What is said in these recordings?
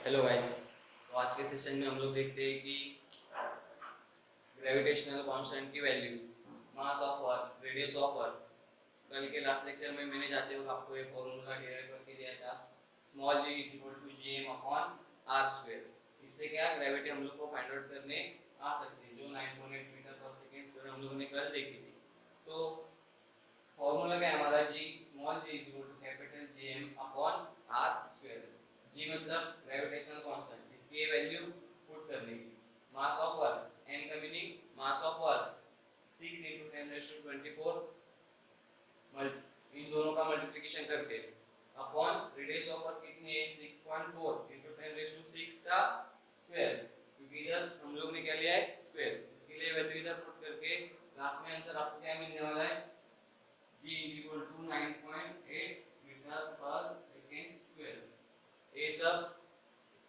Hello guys. तो आज के सेशन में हम लोग देखते हैं कि ग्रेविटेशनल कांस्टेंट की values, mass of earth, radius of earth. कल के लास्ट लेक्चर में मैंने जाते वक्त आपको ये फॉर्मूला डिराइव करके दिया था, small g equal to gm upon r square. इससे क्या ग्रेविटी हम लोग को फाइंड आउट करने आ सकती है, जो 9.8 मीटर पर सेकंड स्क्वायर हम लोगों ने कल देखी थी। तो फॉर्मूला क्या है हमारा, g small g equal to capital gm upon r square. g मतलब ग्रेविटेशनल कांस्टेंट, इसकी वैल्यू पुट करने की। मास ऑफ अर्थ, n का मीनिंग मास ऑफ अर्थ 6 × 10⁻24, इन दोनों का मल्टीप्लिकेशन करके अपॉन रेडियस ऑफ अर्थ कितनी है 6.4 × 10⁻6 का स्क्वायर, क्योंकि इधर हम लोग ने क्या लिया है स्क्वायर, इसके लिए वैल्यू इधर पुट करके लास्ट में आंसर आपको क्या मिलने वाला है, g इक्वल टू 9.8 मीटर पर सेकंड स्क्वायर। ये सब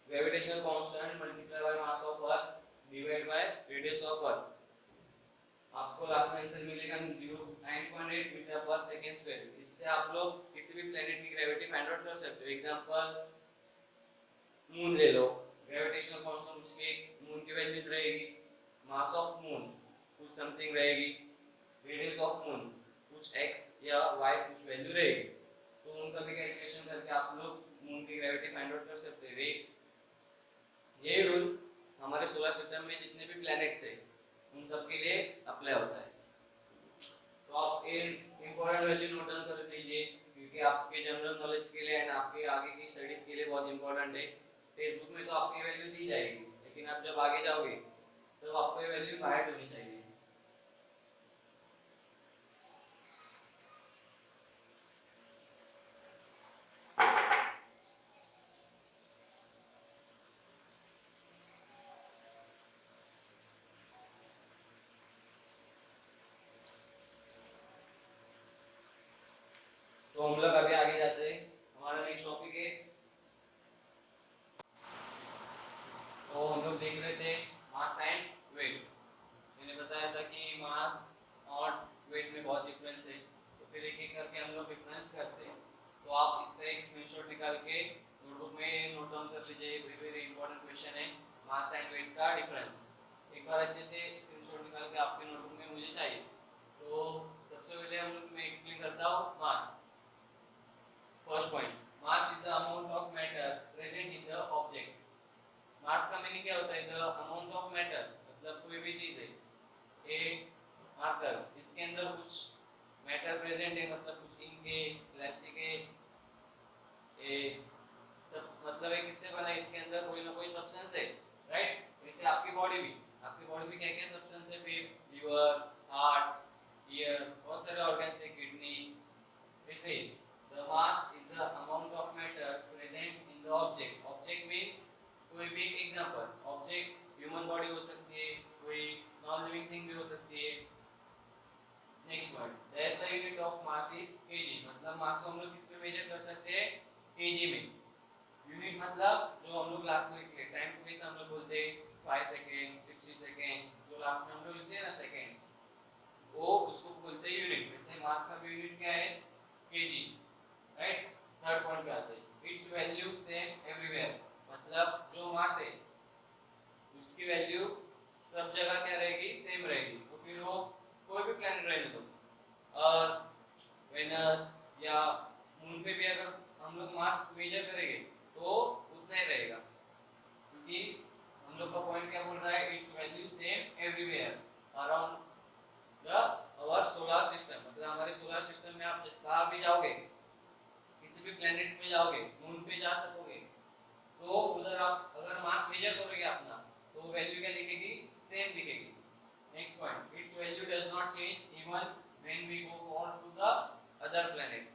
gravitational constant multiply by mass of earth divide by radius of earth, आपको लास्ट में आंसर मिलेगा 9.8 मीटर पर सेकंड स्क्वायर। इससे आप लोग किसी भी प्लेनेट की ग्रेविटी फाइंड आउट कर सकते हो। एग्जांपल मून ले लो, ग्रेविटेशनल कांस्टेंट उसकी मून की वैल्यूज रहेगी, मास ऑफ मून कुछ समथिंग रहेगी, रेडियस ऑफ मून कुछ x या y कुछ वैल्यू रहेगी। तो उनका भी कैलकुलेशन करके आप लोग मून की ग्रेविटी फाइंड आउट कर सकते हैं। ये रूल हमारे सोलर सिस्टम में जितने भी प्लैनेट्स है उन सब के लिए अप्लाई होता है। तो आप ये इंपॉर्टेंट वैल्यू नोट डाउन कर लीजिए, क्योंकि आपके जनरल नॉलेज के लिए एंड आपके आगे की स्टडीज के लिए बहुत इंपॉर्टेंट है। टेक्स्ट बुक में तो आपकी वैल्यू दी जाएगी, लेकिन आप जब आगे जाओगे तो आपको ये वैल्यू बाहर होनी चाहिए। तो हम लोग अभी आगे जाते हैं, हमारा नेक्स्ट टॉपिक है। तो हम लोग देख रहे थे मास एंड वेट। मैंने बताया था कि मास और वेट में बहुत डिफरेंस है, तो फिर एक एक करके हम लोग डिफरेंस करते हैं। तो आप इसका एक स्क्रीनशॉट निकाल के नोटबुक में नोट डाउन कर लीजिए। वेरी वेरी इंपॉर्टेंट क्वेश्चन है, मास एंड वेट का डिफरेंस। एक बार अच्छे से स्क्रीनशॉट निकाल के आपके नोटबुक में मुझे चाहिए। तो सबसे पहले हम लोग मैं एक्सप्लेन करता हूँ mass. First point, mass is the amount of matter present in the object. Mass का मीनिंग क्या होता है, द अमाउंट ऑफ मैटर, मतलब कोई भी चीज है ए मार्कर, इसके अंदर कुछ मैटर प्रेजेंट है, मतलब कुछ इंक है, प्लास्टिक है, ए सब मतलब है किससे बना है, इसके अंदर कोई ना कोई सब्सटेंस है, राइट। जैसे आपकी बॉडी में क्या क्या सब्सटेंस है, लिवर, हार्ट, ईयर, बहुत सारे ऑर्गन्स है, किडनी। ऐसे the mass is the amount of matter present in the object. Object means कोई भी एक एग्जांपल, ऑब्जेक्ट ह्यूमन बॉडी हो सकती है, कोई नॉन लिविंग थिंग भी हो सकती है। Next point, the SI unit of mass is kg, मतलब मास को हम लोग किस में मेजर कर सकते हैं, kg में। यूनिट मतलब जो हम लोग लास्ट में लिखते हैं, टाइम को कैसे हम लोग बोलते हैं 5 सेकंड, 60 सेकंड्स, जो लास्ट में हम लोग लिखते हैं ना सेकंड्स, वो उसको बोलते हैं यूनिट। वैसे मास का भी यूनिट क्या है, kg, राइट। थर्ड पॉइंट पे आते हैं, इट्स वैल्यू सेम एवरीवेयर, मतलब जो मास है उसकी वैल्यू सब जगह क्या रहेगी, सेम रहेगी। तो फिर वो कोई भी प्लैनेट रहे तो अर्थ, वेनस या मून पे भी अगर हम लोग मास मेजर करेंगे तो उतना ही रहेगा, क्योंकि हम लोग का पॉइंट क्या बोल रहा है, its value same everywhere around the our solar system. मतलब हमारे सोलर सिस्टम में आप कहाँ भी जाओगे, किसी भी प्लैनेट्स पे जाओगे, मून पे जा सकोगे, तो उधर आप अगर मास मेजर करोगे अपना, तो वैल्यू क्या दिखेगी, सेम दिखेगी। Next point, its value does not change even when we go for to the other planet.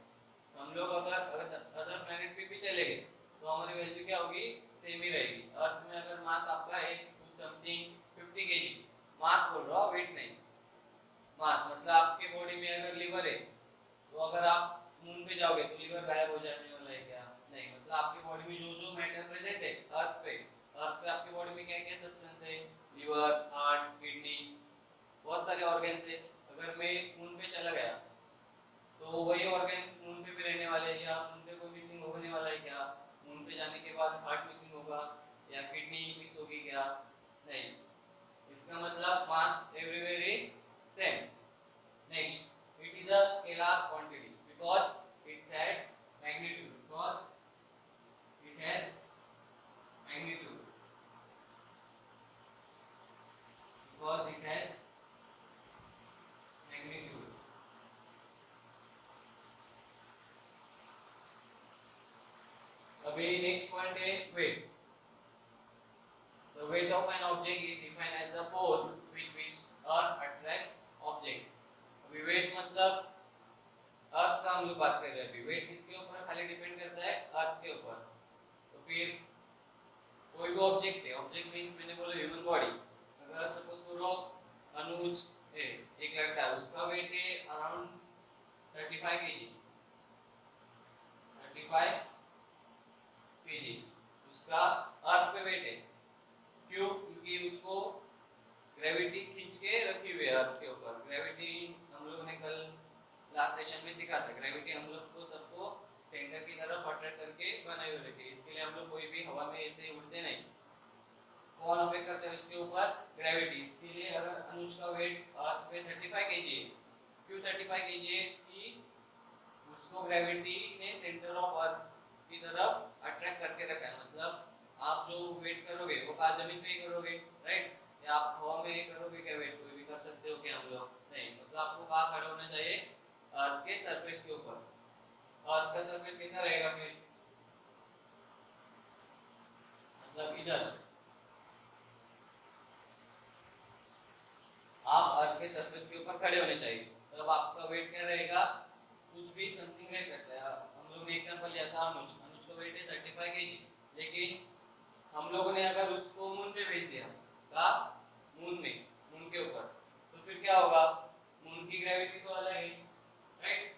हम लोग अगर अदर प्लैनेट पे भी चले गए तो हमारी वैल्यू क्या होगी, सेम ही रहेगी। अर्थ में अगर मास आपका है कुछ समथिंग 50 kg, मास बोल रहा हूं, वेट नहीं, मास मतलब आपके बॉडी में अगर लिवर है तो अगर आप मून पे जाओगे तो लिवर गायब हो जाने वाला है क्या, नहीं। मतलब आपकी बॉडी में जो जो मैटर प्रेजेंट है अर्थ पे आपकी बॉडी में क्या क्या सब्सटेंस है, लिवर, हार्ट, किडनी, बहुत सारे ऑर्गन्स है। अगर मैं मून पे चला गया तो वही ऑर्गन मून पे भी रहने वाले हैं, या मून पे कोई मिसिंग होने वाला है क्या, मून पे जाने के बाद हार्ट मिसिंग होगा या किडनी मिस होगी क्या? नहीं, इसका मतलब mass everywhere is same. Next, it is a scalar quantity because it had magnitude, because it has magnitude, because it has magnitude. अभी नेक्स्ट पॉइंट है weight. The weight of an object is defined as the force with which earth attracts object. अभी weight मतलब अर्थ का हम लोग बात कर रहे हैं. अभी वेट किसके ऊपर खाली डिपेंड करता है? अर्थ के ऊपर. तो फिर कोई भी ऑब्जेक्ट है, ऑब्जेक्ट मींस मैंने बोला ह्यूमन बॉडी. अगर सपोज करो अनुज है, एक लड़का, उसका वेट है अराउंड 35 केजी, 35 केजी उसका अर्थ पे वेट है. क्यों? क्योंकि उसको ग्रेविटी खींच के रखी हुई है अर्थ के ऊपर. ग्रेविटी हम लोगों ने कल लास्ट सेशन में सीखा था. ग्रेविटी हम लोग को सबको सेंटर की तरफ अट्रैक्ट करके बनाई हुई रहती है. इसके लिए हम लोग कोई भी हवा में ऐसे उड़ते नहीं. कौन अफेक्ट करता है इसके ऊपर? ग्रेविटी. इसके लिए अगर अनुज का वेट अर्थ पे 35 केजी है, क्यों 35 केजी है? कि उसको ग्रेविटी ने सेंटर ऑफ अर्थ की तरफ अट्रैक्ट करके रखा है. मतलब आप जो वेट करोगे वो कहाँ जमीन पे ही करोगे, राइट? या आप हवा में करोगे क्या वेट? कोई भी कर सकते हो क्या? हम लोग नहीं. मतलब आपको कहाँ खड़ा होना चाहिए? अर्थ के सरफेस के ऊपर. अर्थ का सरफेस कैसा रहेगा फिर? मतलब इधर आप अर्थ के सरफेस के ऊपर खड़े होने चाहिए. तब आपका वेट क्या रहेगा? कुछ भी समथिंग रह सकता है. हम लोगों ने एग्जांपल लिया था अनुज. अनुज का वेट है 35 केजी, लेकिन हम लोगों ने अगर उसको मून पे भेज दिया, कहा मून में, मून के ऊपर, तो फिर क्या होगा? मून की ग्रेविटी तो अलग है, राइट?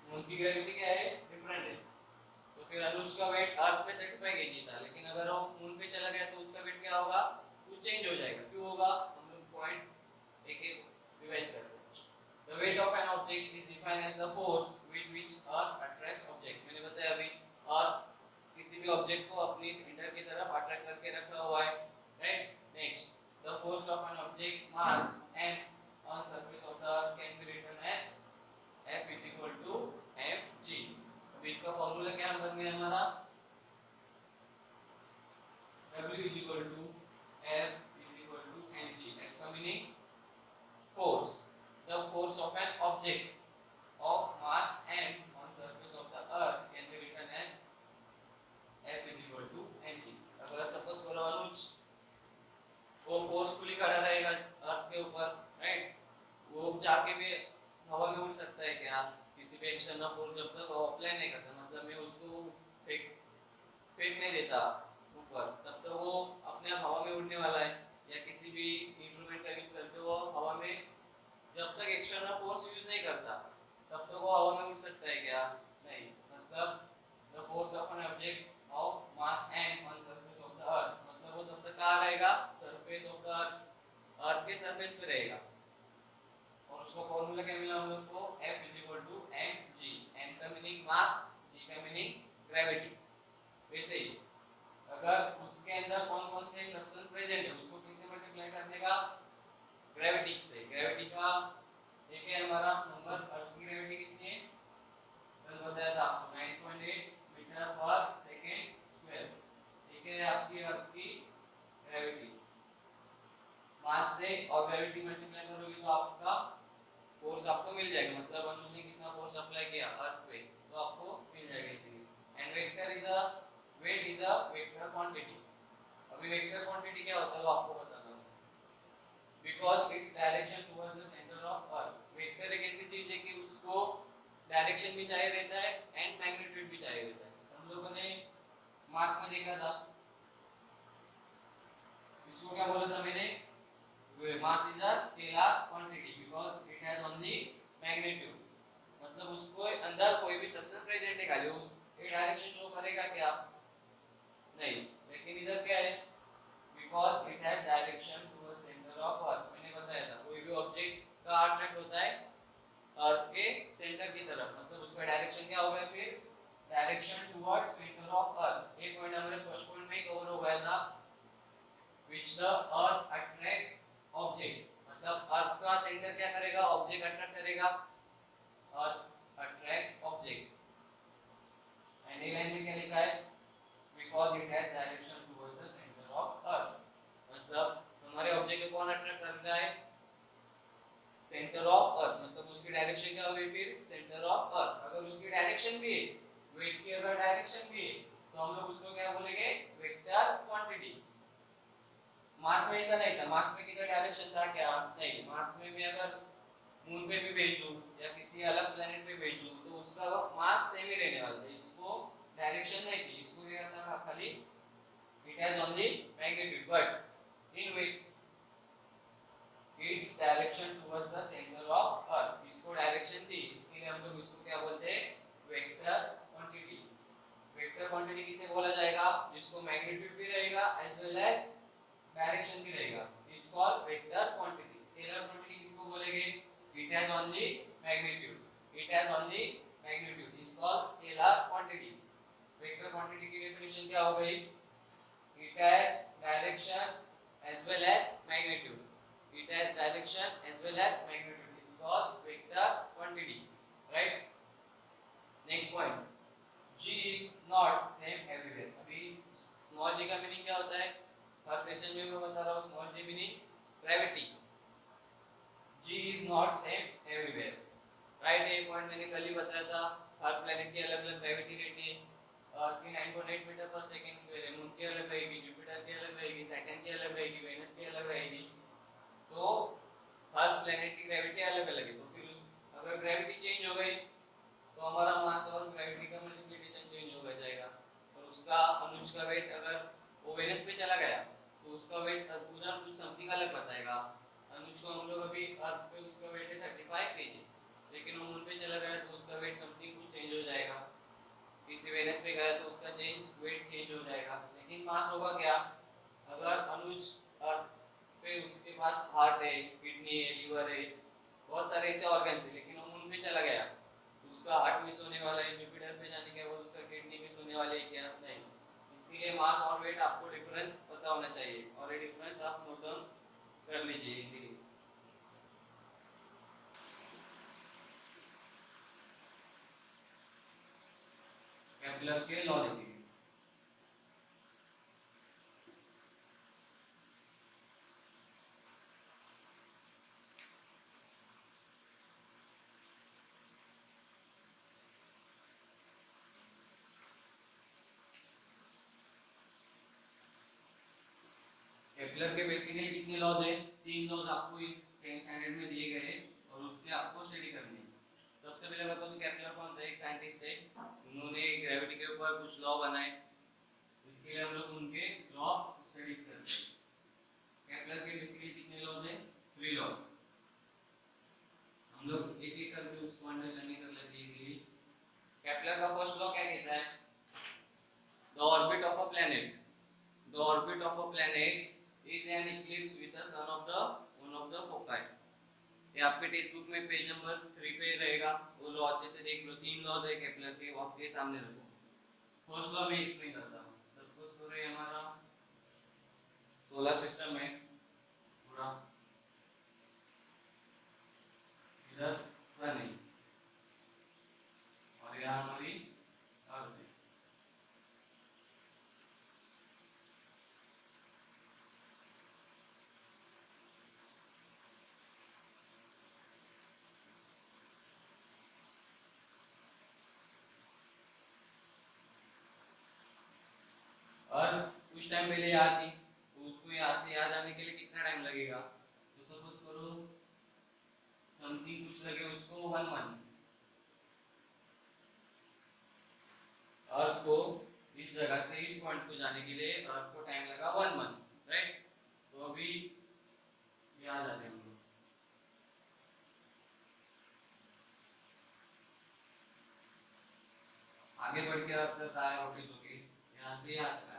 मून की ग्रेविटी क्या है? डिफरेंट है. तो फिर अनुज का वेट अर्थ पे 35 केजी था, लेकिन अगर वो मून पे चला गया तो उसका वेट क्या होगा? कुछ चेंज हो जाएगा. क्यों होगा? हम लोग पॉइंट एक एक रिवाइज करते हैं. The weight of an object is defined as the force with which earth attracts object. मैंने बताया अभी अर्थ किसी भी ऑब्जेक्ट को अपनी सेंटर की तरफ अट्रैक्ट करके रखा हुआ है, right? Next, the force of an object mass and on surface of the earth can be written as F is equal to mg. अब इसका फॉर्मूला क्या बन गया हमारा? W is equal to F is equal to mg. That का meaning force. The force of an object of mass m on surface of the earth can be written as F is equal to mg. अगर suppose करो अनुज वो forcefully खड़ा रहेगा अर्थ के ऊपर, right? वो जाके भी हवा में उड़ सकता है क्या? किसी भी एक्शन ऑफ फोर्स जब तक वो अप्लाई नहीं करता, मतलब मैं उसको फेंक नहीं देता ऊपर, तब तक वो अपने आप हवा में उड़ने वाला है. या किसी भी इंस्ट्रूमेंट का यूज करके वो हवा में जब तक एक्सटर्नल फोर्स यूज नहीं करता तब तक वो हवा में उड़ सकता है क्या? नहीं. मतलब the force of an object of mass m on surface of the earth, मतलब वो तब तक कहाँ रहेगा? सरफेस ऑफ द अर्थ, अर्थ के सरफेस पे रहेगा. और उसका फॉर्मूला क्या मिला हम लोग को? F is equal to mg. m का मीनिंग मास, g का मीनिंग ग्रेविटी. वैसे ही अगर उसके अंदर कौन कौन से सब्सटेंस प्रेजेंट है उसको किससे मल्टीप्लाई करने का? ग्रेविटी से. ग्रेविटी का एक है हमारा नंबर. अर्थ की ग्रेविटी कितनी है? कल बताया था आपको 9.8 मीटर पर सेकंड स्क्वायर. ठीक है, आपकी अर्थ की ग्रेविटी. मास से और ग्रेविटी मल्टीप्लाई करोगे तो आपका फोर्स आपको मिल जाएगा. मतलब हमने कितना फोर्स अप्लाई किया अर्थ पे तो आपको मिल जाएगा easily. And vector is a weight is a vector quantity. अभी वेक्टर क्वांटिटी क्या होता है वो आपको बताता हूं. Because its direction towards the centre of earth. Vector एक ऐसी चीज है कि उसको डायरेक्शन भी चाहिए रहता है एंड मैग्नीट्यूड भी चाहिए रहता है. हम लोगों ने मास में देखा था, इसको क्या बोला था मैंने? Mass is a scalar quantity because it has only magnitude. मतलब उसको अंदर कोई भी सब्सटेंस प्रेजेंट है खाली उस ये डायरेक्शन शो करेगा क्या? नहीं. लेकिन इधर क्या है? Because it has direction towards centre of अर्थ. मैंने बताया था कोई भी ऑब्जेक्ट का अट्रैक्ट होता है अर्थ के सेंटर की तरफ, मतलब उसका डायरेक्शन क्या होगा? फिर which the earth attracts object, मतलब अर्थ का सेंटर क्या करेगा, ऑब्जेक्ट अट्रैक्ट करेगा, अर्थ attracts object. And A line में क्या लिखा है, because it has direction towards the center of earth, मतलब हमारे ऑब्जेक्ट को कौन अट्रैक्ट कर रहा है, सेंटर ऑफ अर्थ, मतलब उसकी डायरेक्शन क्या होगी फिर सेंटर ऑफ अर्थ। अगर उसकी डायरेक्शन भी है, वेट की अगर डायरेक्शन भी है, तो हम लोग उसको क्या बोलेंगे, वेक्टर क्वांटिटी। मास में ऐसा नहीं था, मास में किधर डायरेक्शन था क्या, नहीं, मास में मैं अगर मून पे भी भेज दूं या किसी अलग प्लेनेट पे भेज दूं तो उसका मास सेम ही रहने वाला है, इसको डायरेक्शन नहीं थी, इसको क्या था खाली, it has only magnitude, but in weight its direction towards the center of earth, इसको डायरेक्शन थी, इसके लिए हम लोग इसको क्या बोलते हैं, वेक्टर क्वांटिटी। वेक्टर क्वांटिटी किसे बोला जाएगा, जिसको मैग्नीट्यूड भी रहेगा एज वेल एज डायरेक्शन भी रहेगा, it's called vector quantity. Scalar quantity किसको बोलेंगे, it has only magnitude, it has only magnitude, it's called scalar quantity. Vector quantity की डेफिनेशन क्या हो गई, it has direction as well as magnitude, it has direction as well as magnitude, it's called vector quantity, right? Next point, g is not same everywhere। अभी small g का meaning क्या होता है, हर session में मैं बता रहा हूँ, small g meanings gravity, g is not same everywhere, right? एक पॉइंट मैंने कल ही बताया था, हर प्लेनेट की अलग अलग ग्रेविटी रहती है, अर्थ की 9.8 मीटर पर सेकंड स्क्वायर है, मून की अलग रहेगी, जुपिटर की अलग रहेगी, सैटर्न की अलग रहेगी, वेनस की अलग रहेगी, तो हर प्लेनेट की ग्रेविटी अलग अलग है। तो फिर उस अगर ग्रेविटी चेंज हो गई तो हमारा मास और ग्रेविटी का मल्टीप्लिकेशन चेंज हो जाएगा, और उसका अनुज का वेट अगर वो वेनस पे चला गया तो उसका वेट उधर कुछ समथिंग अलग बताएगा। अनुज को हम लोग अभी अर्थ पे उसका वेट है 35 केजी, लेकिन वो मून पे चला गया तो उसका वेट समथिंग कुछ चेंज हो जाएगा, किसी वेनस पे गया तो उसका वेट चेंज हो जाएगा, लेकिन मास होगा क्या, अगर अनुज अर्थ पे उसके पास हार्ट है, किडनी है, लीवर है, बहुत सारे ऐसे ऑर्गन्स है, लेकिन वो मून पे चला गया, उसका हार्ट मिस होने वाला है, जुपिटर पे जाने के बाद उसका किडनी मिस होने वाली है क्या, नहीं। इसीलिए मास और वेट आपको डिफरेंस पता होना चाहिए, और ये डिफरेंस आप नोट डाउन कर लीजिए इजीली। केपलर के लॉ देखिए, केपलर के बेसिकली कितने लॉज है, 3 लॉज आपको इस 10th स्टैंडर्ड में दिए गए और उसके आपको स्टडी करनी है। सबसे पहले बता दूं केपलर कौन था, एक साइंटिस्ट है, उन्होंने ग्रेविटी के ऊपर कुछ लॉ बनाए, इसके लिए हम लोग उनके लॉ स्टडीज करते हैं। केपलर के बेसिकली कितने लॉज है, 3 लॉज, हम लोग एक एक करके उसको अंडरस्टैंडिंग कर लेते हैं इजीली। केपलर का फर्स्ट लॉ क्या कहता है, the orbit of a planet, the orbit of a planet is an ellipse with the sun of the one of the foci। ये आपके टेक्स्ट बुक में पेज नंबर 3 पे रहेगा, वो लॉ अच्छे से देख लो, 3 लॉज है केपलर के, वो आपके सामने रखो। फर्स्ट लॉ में एक्सप्लेन करता हूँ, सपोज करो हमारा सोलर सिस्टम है पूरा, इधर सन है और यहाँ हमारी अर्थ है, अर्थ कुछ टाइम पहले यहाँ थी, तो उसको यहाँ से यहाँ जाने के लिए कितना टाइम लगेगा, तो सपोज करो समथिंग कुछ लगे उसको 1 मंथ, अर्थ को इस जगह से इस पॉइंट को जाने के लिए अर्थ को टाइम लगा 1 मंथ, राइट। तो अभी यहाँ जाते हैं हम लोग, आगे बढ़ के अर्थ तक आया रोटेट होके, यहाँ से यहाँ तक आया,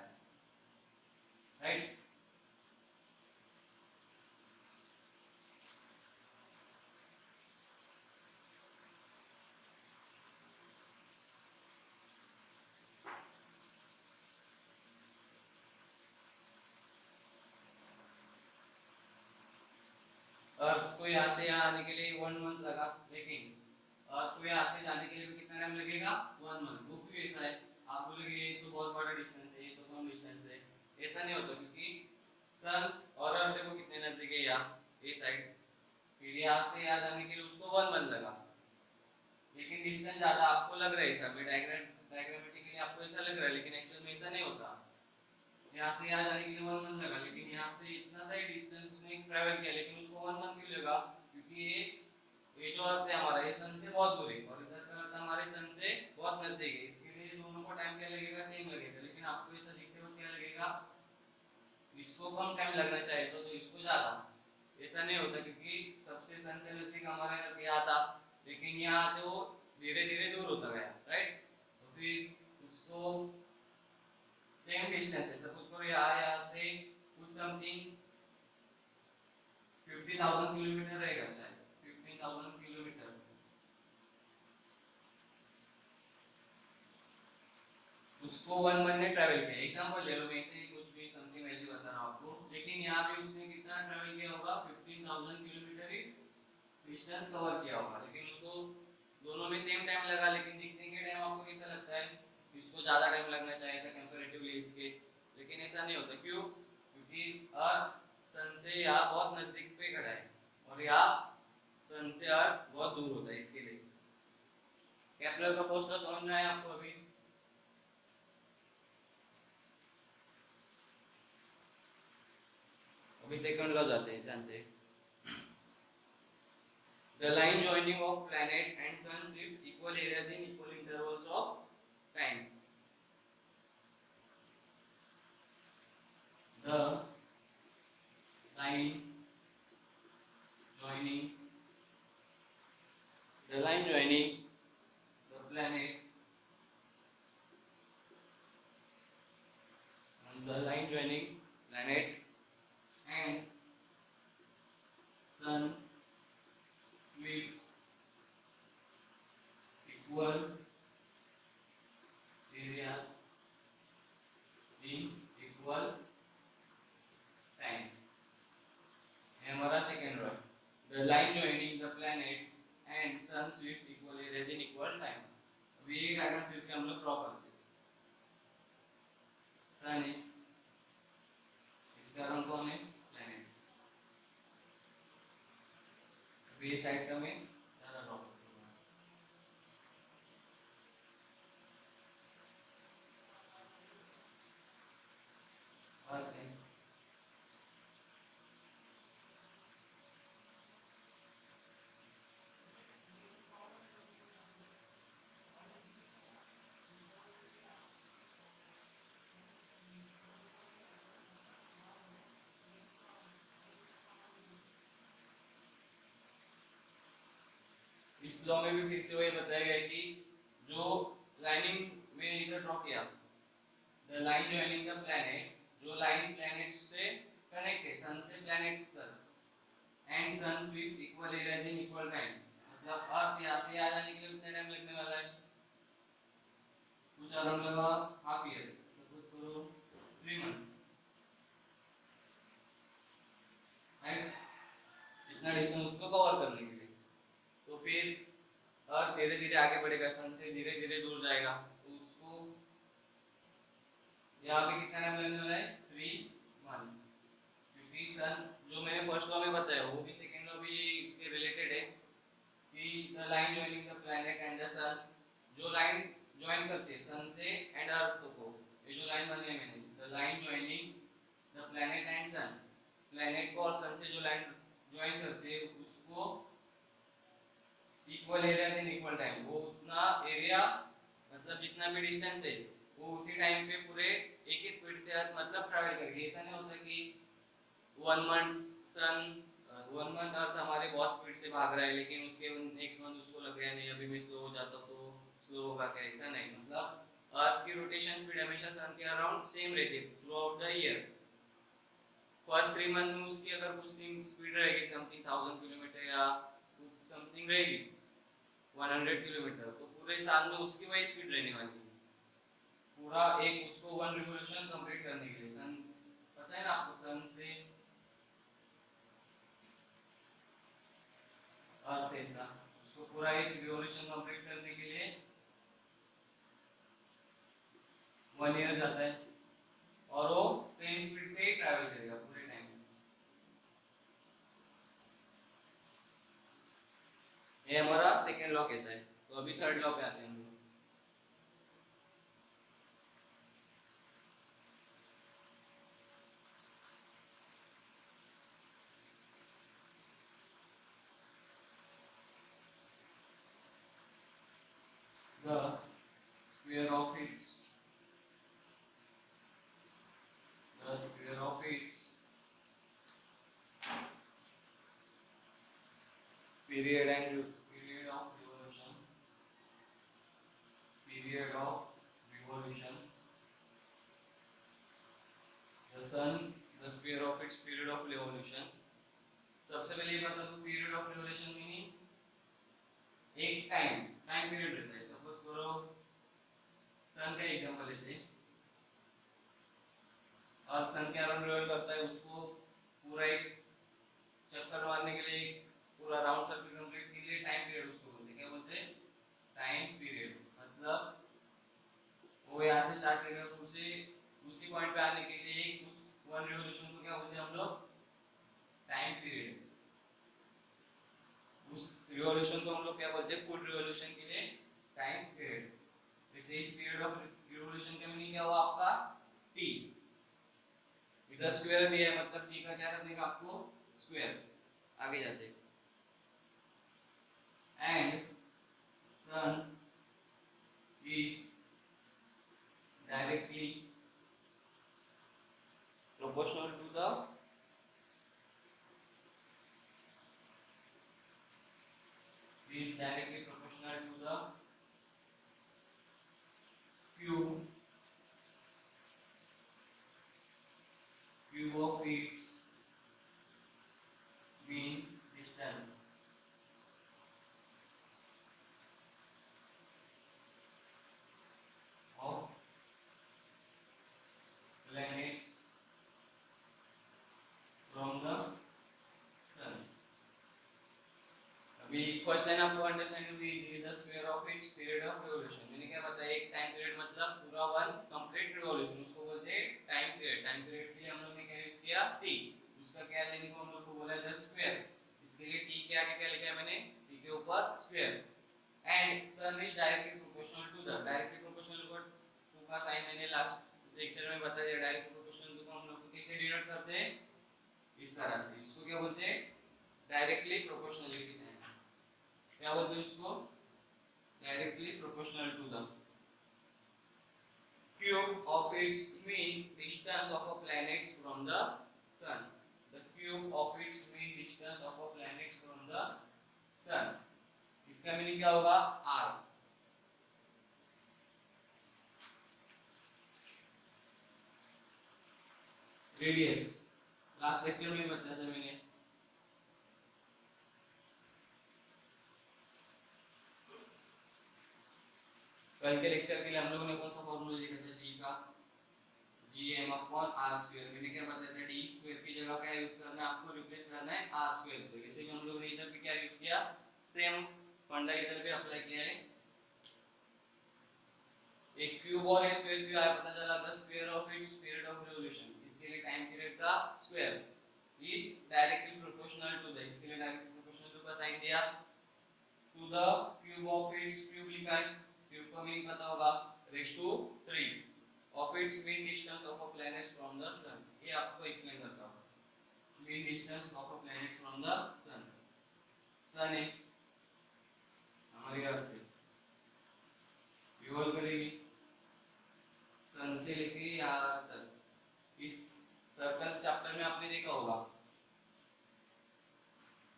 राइट। को यहाँ से यहाँ आने के लिए 1 मंथ लगा, लेकिन अर्थ को यहाँ से जाने के लिए भी कितना टाइम लगेगा? 1 मंथ। वो क्यों ऐसा है? आप बोलोगे ये तो बहुत बड़ा डिस्टेंस है, ये तो कम डिस्टेंस है। ऐसा नहीं होता, क्योंकि सन और अर्थ देखो कितने नजदीक है यहाँ ये साइड, फिर यहाँ से यहाँ जाने के लिए उसको 1 मंथ लगा, लेकिन डिस्टेंस ज्यादा आपको लग रहा है ऐसा, डायग्रामेटिकली आपको ऐसा लग रहा है, लेकिन एक्चुअल में ऐसा नहीं होता। यहाँ से यहाँ जाने के लिए 1 मंथ लगा, लेकिन यहाँ से इतना सा ही डिस्टेंस उसने ट्रैवल किया, लेकिन उसको 1 मंथ क्यों लगा? क्योंकि ये जो अर्थ है हमारा, ये सन से बहुत दूर है और इधर का अर्थ हमारे सन से बहुत नजदीक है, इसके लिए दोनों को टाइम क्या लगेगा? सेम लगेगा। लेकिन आपको ऐसा लिखते वक्त क्या लगेगा? इसको कम टाइम लगना चाहिए तो इसको ज्यादा। ऐसा नहीं होता, क्योंकि सबसे सन से नजदीक हमारा अर्थ यहाँ था, लेकिन यहाँ तो धीरे धीरे दूर होता गया, राइट? तो फिर उसको सेम डिस्टेंस है, सपोज करो यहाँ से कुछ समथिंग 50,000 किलोमीटर रहेगा, शायद 15,000 किलोमीटर। उसको 1 मंथ ने ट्रैवल किया, एग्जांपल ले लो, मैं ऐसे ही कुछ भी समथिंग वैल्यू बता रहा हूँ आपको, लेकिन यहाँ पे उसने कितना ट्रैवल किया होगा? 15,000 किलोमीटर ही डिस्टेंस कवर किया होगा, लेकिन उसको दोनों में सेम टाइम लगा, लेकिन दिखने के टाइम आपको कैसा लगता है? इसको ज्यादा टाइम लगना चाहिए था कंपैरेटिवली इसके, लेकिन ऐसा नहीं होता। क्यों? क्योंकि अर्थ सन से यहाँ बहुत नजदीक पे खड़ा है और यहाँ सन से अर्थ बहुत दूर होता है, इसके लिए। केपलर का फर्स्ट लॉ समझ में आया आपको अभी? अभी सेकंड लॉ जानते हैं। The line joining of planet and sun sweeps equal areas in equal intervals of time. The line joining the planet and sun sweeps equal areas in equal time. हमारा second raw, the line joining the planet and sun sweeps equal areas in equal time. अभी ये diagram फिर से हम लोग draw करते हैं। सन है, इसका रंग कौन है? प्लैनेट्स। अभी ये साइड का मैं ज़्यादा ड्रॉ करता हूँ। अर्थ है, इस लॉ में भी फिर से वही बताया गया कि जो लाइनिंग में इधर ड्रॉ किया, the line joining the planet, जो लाइन प्लैनेट से कनेक्ट है सन से प्लैनेट तक, and sun sweeps equal areas in equal time, मतलब अर्थ यहाँ से आ जाने के लिए कितना टाइम लगने वाला है? कुछ अराउंड लगा हाफ ईयर, सपोज करो 3 मंथ्स, राइट? इतना डिस्टेंस उसको कवर करने के लिए। तो फिर अर्थ धीरे धीरे आगे बढ़ेगा, सन से धीरे धीरे दूर जाएगा, तो उसको यहाँ पे कितना टाइम लगने वाला है? 3 मंथ्स, क्योंकि सन जो मैंने फर्स्ट लॉ में बताया वो भी सेकंड लॉ भी उसके रिलेटेड है कि the line joining the planet and the sun, जो लाइन ज्वाइन करते हैं सन से एंड अर्थ को, ये जो लाइन बनाई मैंने, the line joining the planet and sun, planet को और सन से जो लाइन ज्वाइन करते हैं उसको equal area in equal time, वो उतना एरिया मतलब जितना भी डिस्टेंस है वो उसी टाइम पे पूरे एक ही स्पीड से मतलब ट्रैवल करेगी। ऐसा नहीं होता कि 1 मंथ सन 1 मंथ अर्थ हमारे बहुत स्पीड से भाग रहा है, लेकिन उसके नेक्स्ट मंथ उसको लग गया नहीं अभी मैं स्लो हो जाता तो स्लो होगा क्या? ऐसा नहीं, मतलब अर्थ की रोटेशन स्पीड हमेशा सन के अराउंड सेम रहती है through out the year. First 3 month में उसकी अगर कुछ स्पीड रहेगी समथिंग 1000 किलोमीटर या कुछ समथिंग रहेगी 100 किलोमीटर, तो पूरे साल में उसकी वही स्पीड रहने वाली है, पूरा एक उसको 1 रिवॉल्यूशन कंप्लीट करने के लिए। सन पता है ना आपको, सन से अर्थ ऐसा, उसको पूरा एक रिवॉल्यूशन कंप्लीट करने के लिए 1 ईयर जाता है और वो सेम स्पीड से ही ट्रैवल करेगा पूरे टाइम में। ये हमारा सेकेंड लॉ कहता है। तो अभी थर्ड लॉ पे आते हैं हम लोग। The square of its period and period of revolution the sun, the square of its period of revolution। सबसे पहले ये बता दो पीरियड ऑफ रिवोल्यूशन मीनिंग एक टाइम पीरियड रहता है। सपोज करो सन का एग्जांपल लेते हैं। अर्थ सन के अराउंड रिवॉल्व करता है, उसको पूरा एक चक्कर मारने के लिए पूरा राउंड सर्किल कंप्लीट के लिए टाइम पीरियड उसको बोलते हैं। क्या बोलते हैं? Time period. मतलब वो यहाँ से स्टार्ट करेगा तो उसी पॉइंट पे आने के लिए उस वन रिवॉल्यूशन को क्या बोलते हैं हम लोग? Time period. उस रिवॉल्यूशन को हम लोग क्या बोलते हैं? फुल रिवॉल्यूशन के लिए टाइम पीरियड। जैसे इस पीरियड ऑफ रिवॉल्यूशन का मीनिंग क्या हुआ आपका? टी। इधर स्क्वायर दिया है, मतलब टी का क्या करने का आपको? स्क्वायर। आगे जाते हैं। And sun is directly proportional to the cube of its mean distance of planets from the sun। अभी फर्स्ट लाइन आपको अंडरस्टैंड हुई easy. The square of its period of revolution. मैंने क्या बताया? एक टाइम पीरियड मतलब पूरा वन कंप्लीट रिवॉल्यूशन, उसको बोलते हैं टाइम पीरियड। टाइम पीरियड के लिए हम लोग ने क्या यूज किया? टी। उसका क्या लेने को हम लोग को बोला है? The square. इसके लिए टी के आगे क्या लिखा है मैंने? टी के ऊपर square. And sun is directly proportional to the. Directly proportional को टू का साइन मैंने लास्ट लेक्चर में बता दिया। डायरेक्टली प्रोपोर्शनल टू को हम लोग कैसे डिनोट करते हैं? इस तरह से। इसको क्या बोलते हैं? Directly proportionality sign. क्या बोलते हैं उसको? Directly proportional to the cube of its mean distance of a planet from the sun। the cube of its mean distance of a planet from the sun। इसका मीनिंग क्या होगा? r। Radius last lecture में बताया था मैंने। कल के lecture के लिए हम लोगों ने कौन सा फॉर्मूला लिखा था? जी का gm अपॉन r स्क्वायर। मैंने क्या बताया था? d स्क्वायर की जगह क्या यूज करना है आपको? रिप्लेस करना है r स्क्वायर से। वैसे भी हम लोगों ने इधर भी क्या यूज किया? सेम फंडा इधर भी अप्लाई किया है। एक क्यूब और एक स्क्वायर क्यों आया पता चला? The square of its period of revolution. इसके लिए टाइम पीरियड का square is directly proportional to the. इसके लिए डायरेक्टली प्रोपोर्शनल टू का साइन दिया। To the cube of its, cube लिखा है, क्यूब का मीनिंग पता होगा, raise to 3 of its mean distance of a planet from the sun. ये आपको एक्सप्लेन करता हूं। Mean distance of a planet from the sun. सन है हमारी अर्थ पे रिवॉल्व करेगी सन से लेके यहाँ तक। इस सर्कल चैप्टर में आपने देखा होगा,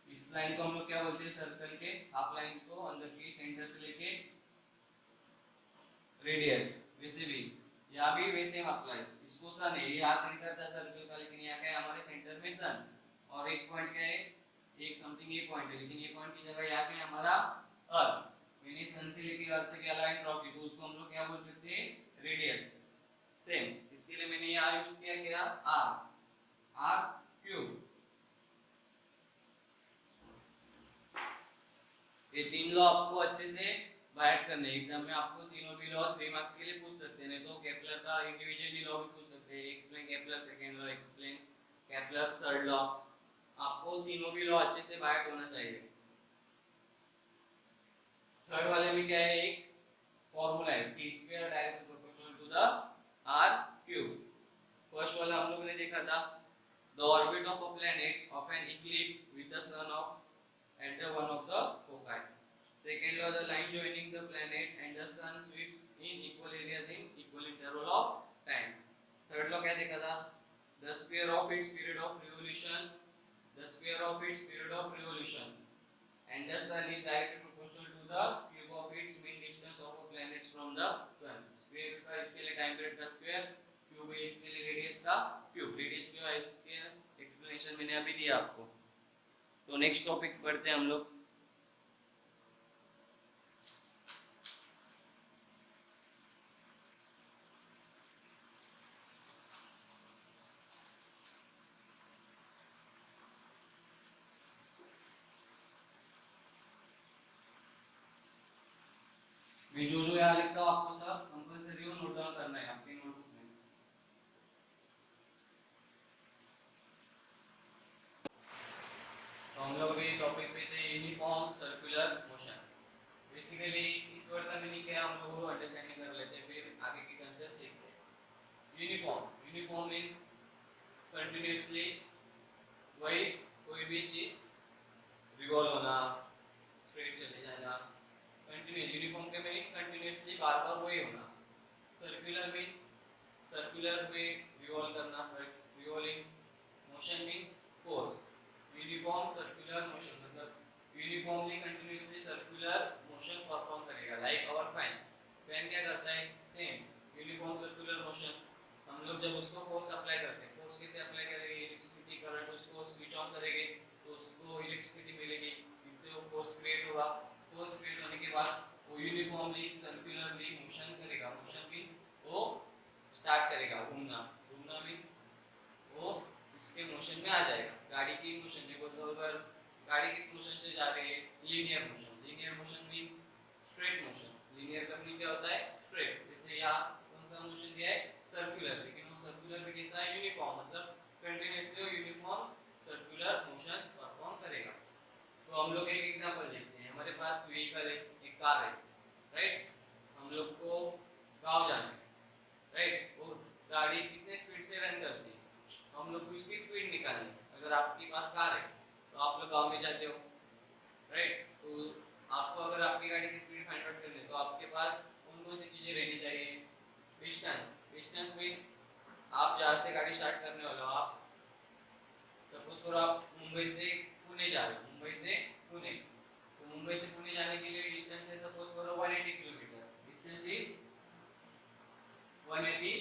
इस लाइन को हम लोग क्या बोलते हैं? सर्कल के हाफ लाइन को अंदर की सेंटर से लेके रेडियस। वैसे भी यहाँ भी वैसे हम अप्लाई। इसको सन है, ये यहाँ सेंटर था सर्कल का, लेकिन यहाँ क्या है? हमारे सेंटर में सन। और एक पॉइंट क्या है? एक समथिंग ये पॉइंट है, लेकिन ये पॉइंट की जगह यहाँ क्या है? हमारा अर्थ। मैंने सन से लेके अर्थ के लाइन ड्रॉ की, तो उसको हम लोग क्या बोल सकते हैं? रेडियस। सेम इसके लिए मैंने यहाँ यूज किया क्या? R cube. ये तीन लॉ आपको अच्छे से बायट करने हैं। एग्जाम में आपको तीनों भी लॉ 3 मार्क्स के लिए पूछ सकते हैं, नहीं तो केपलर का इंडिविजुअली लॉ भी पूछ सकते हैं। Explain Kepler second law, explain Kepler third law. आपको तीनों भी लॉ अच्छे से बायट होना चाहिए। थर्ड वाले में क्या है, एक फॉर्मूला है t square directly proportional to the r cube. First वाला हम लोगों ने देखा था, the orbit of a planet of an eclipse with the sun of at the one of the foci. Second law, the line joining the planet and the sun sweeps in equal areas in equal interval of time. Third law क्या देखा था, the square of its period of revolution, the square of its period of revolution and the sun is directly proportional to the cube of its mean distance of a planet from the sun. Square का इसके लिए time period का square, cube है इसके लिए radius का cube. Radius क्या है इसके एक्सप्लेनेशन मैंने अभी दिया आपको। तो नेक्स्ट टॉपिक पढ़ते हैं हम लोग। मैं जो जो यहाँ लिखता हूँ आपको सब कंपलसरी हो नोट डाउन करना है आपके नोटबुक में। तो हम लोग भी टॉपिक पे थे यूनिफॉर्म सर्कुलर मोशन। बेसिकली इस वर्ड का मीनिंग क्या है हम लोग अंडरस्टैंडिंग कर लेते हैं, फिर आगे की कांसेप्ट सीखते हैं। यूनिफॉर्म, यूनिफॉर्म मींस कंटिन्यूअसली वही कोई भी चीज रिवॉल्व होना, स्ट्रेट चले जाना, कंटिन्यूअस। यूनिफॉर्म के मीनिंग कंटिन्यूअसली बार बार वही होना। सर्कुलर में सर्कुलर में रिवॉल्व करना, revolving motion means force. Uniform circular motion मतलब uniformly continuously circular motion perform करेगा। लाइक आवर फैन, फैन क्या करता है, सेम यूनिफॉर्म सर्कुलर मोशन। हम लोग जब उसको फोर्स अप्लाई करते हैं, फोर्स कैसे अप्लाई करेंगे, इलेक्ट्रिसिटी करंट उसको स्विच ऑन करेंगे तो उसको इलेक्ट्रिसिटी मिलेगी, इससे वो फोर्स क्रिएट होगा। फोर्स क्रिएट होने के बाद वो यूनिफॉर्मली सर्कुलरली मोशन करेगा। मोशन मींस वो स्टार्ट करेगा घूमना, घूमना मींस वो उसके मोशन में आ जाएगा। गाड़ी की मोशन देखो तो अगर गाड़ी किस मोशन से जा रही है, linear motion. Linear motion means straight motion. Linear का मीनिंग क्या होता है, स्ट्रेट। जैसे यहाँ कौन सा मोशन दिया है, सर्कुलर, लेकिन वो सर्कुलर में कैसा है, यूनिफॉर्म मतलब कंटीन्यूअसली वो यूनिफॉर्म सर्कुलर मोशन परफॉर्म करेगा। तो हम लोग एक एग्जांपल देखते हैं। हमारे पास व्हीकल है, एक कार है, राइट। हम लोग को गांव जाना है, राइट। वो गाड़ी कितने स्पीड से रन करती है, हम लोग को इसकी स्पीड निकालनी है। अगर आपके पास कार है तो आप लोग गांव में जाते हो, राइट। तो आपको अगर आपकी गाड़ी की स्पीड फाइंड आउट करनी है तो आपके पास कौन कौन सी चीजें रहनी चाहिए, डिस्टेंस। डिस्टेंस मीन आप जहाँ से गाड़ी स्टार्ट करने वाले हो, आप सपोज करो आप मुंबई से पुणे जा रहे हो, मुंबई से पुणे, तो मुंबई से पुणे जाने के लिए डिस्टेंस है सपोज करो 180 kilometre. Distance is 180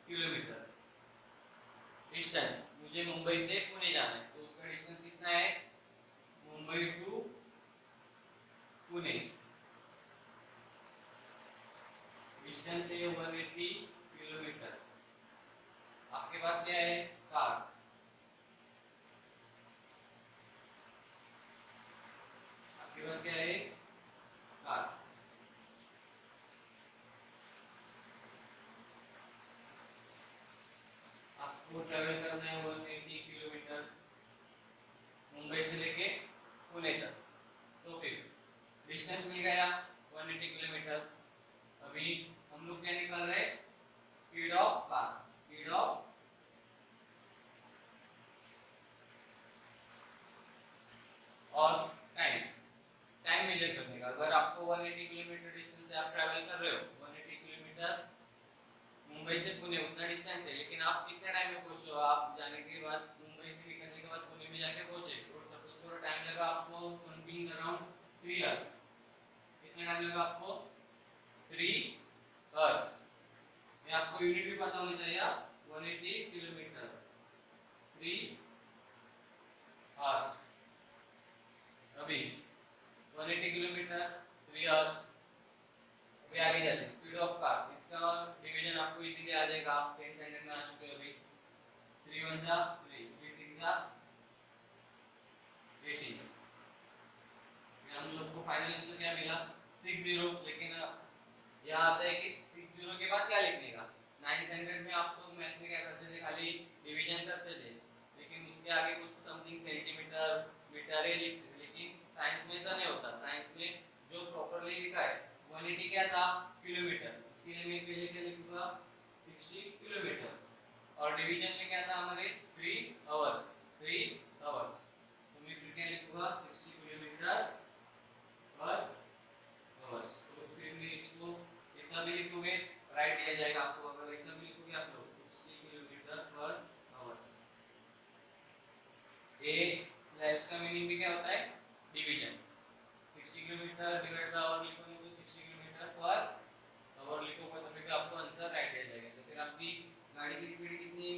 kilometre. Distance मुझे मुंबई से पुणे जाना है तो उसका डिस्टेंस कितना है, मुंबई टू पुणे, डिस्टेंस है 180 किलोमीटर। आपके पास क्या है, कार। आपके पास क्या है, कार। आपको ट्रैवल करना है 180 किलोमीटर मुंबई से लेके पुणे तक। तो फिर डिस्टेंस मिल गया 180 किलोमीटर। अभी हम लोग क्या निकाल रहे हैं, speed of car. Speed of और टाइम, टाइम मेजर करने का। अगर आपको 180 किलोमीटर डिस्टेंस से आप ट्रैवल कर रहे हो, 180 किलोमीटर मुंबई से पुणे उतना डिस्टेंस है, लेकिन आप कितने टाइम में पहुंचे हो, आप जाने के बाद मुंबई से निकलने के बाद पुणे में जाके पहुंचे, और सपोज करो टाइम लगा आपको समथिंग अराउंड 3 आवर्स। कितना टाइम लगा आपको, 3 आवर्स। ये आपको यूनिट भी पता होनी चाहिए, 180 किलोमीटर 3 आवर्स। अभी 180 किलोमीटर 3 आवर्स। अभी आगे जाते हैं, स्पीड ऑफ कार। इसका डिवीजन आपको इजीली आ जाएगा, आप 10 स्टैंडर्ड में आ चुके हो अभी। 3 1 जा 3, 3 6 जा 18। हम लोग को फाइनल आंसर 60, लेकिन यहाँ आता है कि 60 के बाद क्या लिखने का। 900 में आप तो मैथ्स में क्या करते थे, खाली डिवीजन करते थे, लेकिन उसके आगे कुछ समथिंग सेंटीमीटर मीटर है लेकिन साइंस में ऐसा नहीं होता। साइंस में जो प्रॉपरली लिखा है 180 क्या था, किलोमीटर, इसलिए मैं पहले क्या लिखूंगा 60 किलोमीटर। और डिवीजन में क्या था हमारे 3 आवर्स, 3 आवर्स, तो मैं फिर क्या लिखूंगा 60 किलोमीटर पर आवर्स। तो फिर मैं इसको ऐसा भी लिखोगे राइट दिया जाएगा आपको, अगर ऐसा भी लिखोगे आप लोग 60 kilometre per hours. A slash का मीनिंग भी क्या होता है, division. 60 kilometre divide by hour लिखोगे तो 60 किलोमीटर पर आवर लिखोगे तो फिर आपको आंसर राइट दिया जाएगा। तो फिर आपकी गाड़ी की स्पीड कितनी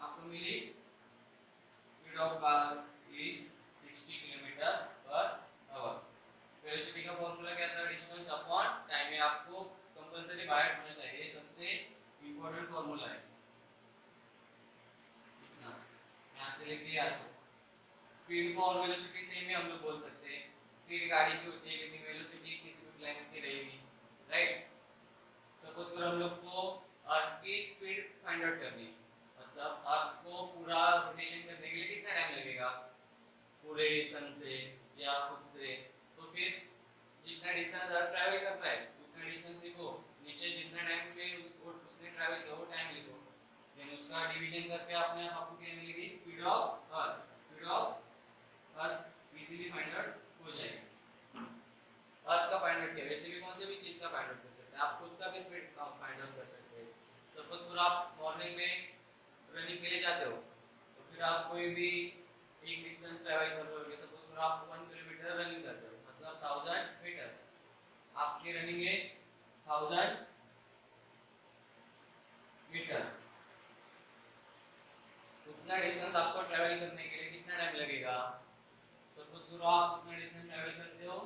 आपको मिली, speed of car is 60 kilometre per hour. Velocity का फॉर्मूला क्या था, डिस्टेंस अपॉन टाइम में आपको कंपलसरी बाय होना चाहिए, ये सबसे इंपॉर्टेंट फॉर्मूला है। इतना यहां से लेके याद रखो। स्पीड को और वेलोसिटी सेम ही हम लोग बोल सकते हैं, स्पीड गाड़ी की होती है लेकिन वेलोसिटी किसी भी प्लेनेट की रहेगी, राइट। सपोज करो हम लोग को अर्थ की स्पीड फाइंड आउट करनी है, मतलब अर्थ को पूरा रोटेशन करने के लिए कितना टाइम लगेगा पूरे सन से या खुद से, तो फिर जितना डिस्टेंस अर्थ ट्रैवल करता है उतना डिस्टेंस लिखो, नीचे जितना टाइम में उसने ट्रैवल किया वो टाइम लिखो, देन उसका डिवीजन करके आपने आपको क्या मिलेगी, speed of earth. Speed of earth easily find out हो जाएगा। अर्थ का फाइंड आउट किया, वैसे भी कौन से भी चीज का फाइंड आउट कर सकते हैं, आप खुद का भी स्पीड फाइंड आउट कर सकते हैं। सपोज अगर आप मॉर्निंग में रनिंग के लिए जाते हो तो फिर आप कोई भी एक डिस्टेंस ट्रैवल कर रहे हो, सपोज अगर आप 1 किलोमीटर रनिंग करते हो मतलब 1000 मीटर, आपकी रनिंग है 1000 मीटर, उतना डिस्टेंस आपको ट्रैवल करने के लिए कितना टाइम लगेगा, सपोज करो आप उतना डिस्टेंस ट्रैवल करते हो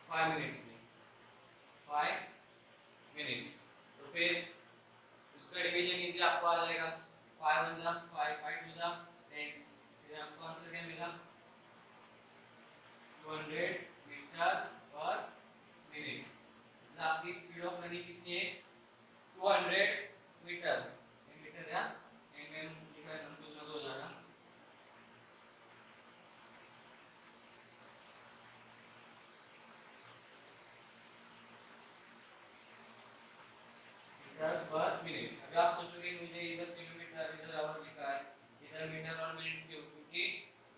5 मिनट्स में, 5 मिनट्स, तो फिर उसका डिवीजन इजी आपको आ जाएगा, 5 1 जा 5 5 2 जा 10, फिर आपको आंसर क्या मिला 200 मीटर पर मिनट। मतलब आपकी स्पीड ऑफ रनिंग कितनी है 200 मीटर, मीटर या एमएम लिखा है कंफ्यूज मत हो जाना। मीटर पर मिनट। अभी आप सोचोगे मुझे इधर किलोमीटर इधर आवर लिखा है, इधर मीटर और मिनट क्यों, क्योंकि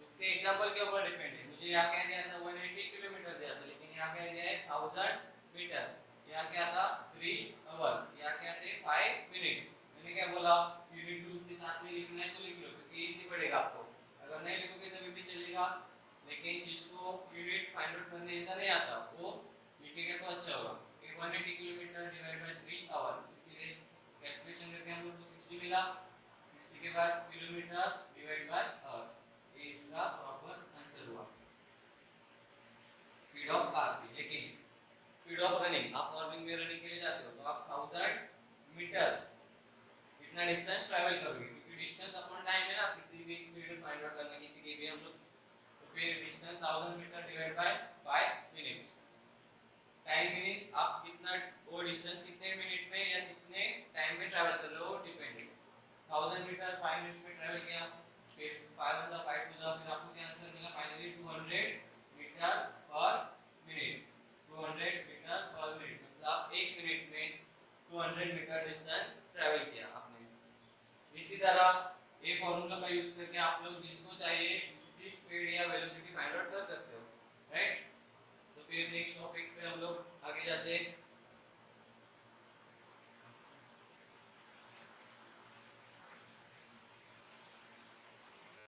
उसके एग्जांपल के ऊपर डिपेंड है। मुझे यहाँ क्या दिया था 180 किलोमीटर दिया था, लेकिन यहाँ क्या दिया है 1000 मीटर, यहाँ क्या था 3 आवर्स, यहाँ क्या थे 5 मिनट्स। मैंने क्या बोला यूनिट 2 उसके साथ में लिखना है तो लिख लो क्योंकि इजी पड़ेगा आपको, अगर नहीं लिखोगे तो भी चलेगा, लेकिन जिसको यूनिट फाइंड आउट करने ऐसा नहीं आता वो लिखेगा तो अच्छा होगा। 180 किलोमीटर डिवाइड बाय 3 आवर्स, इसलिए कैलकुलेशन करके हम लोग को 60 मिला, 60 के बाद किलोमीटर डिवाइड बाय आवर, ये इसका प्रॉपर आंसर हुआ स्पीड ऑफ आरपी। लेकिन स्पीड ऑफ रनिंग, आप मॉर्निंग में रनिंग के लिए जाते हो तो आप 1000 मीटर इतना डिस्टेंस ट्रैवल करोगे, क्योंकि डिस्टेंस अपॉन टाइम है ना, किसी भी स्पीड फाइंड आउट करना किसी की भी हम लोग, तो फिर distance 1000 metre divide by 5 minutes, time means आप कितना वो डिस्टेंस कितने मिनट में या कितने टाइम में ट्रैवल कर रहे हो डिपेंड है। 1000 मीटर 5 मिनट्स में ट्रैवल किया, फिर 5 * 5 टू जा, फिर आपको क्या आंसर मिला फाइनली 200 मीटर पर मिनट्स, 200 मीटर पर मिनट, मतलब आप 1 मिनट में 200 मीटर डिस्टेंस ट्रैवल किया आपने। इसी तरह ये फार्मूला का यूज करके आप लोग जिसको चाहिए उसकी स्पीड या वेलोसिटी फाइंड आउट कर सकते हो, राइट। तो फिर नेक्स्ट टॉपिक पे हम लोग आगे जाते हैं।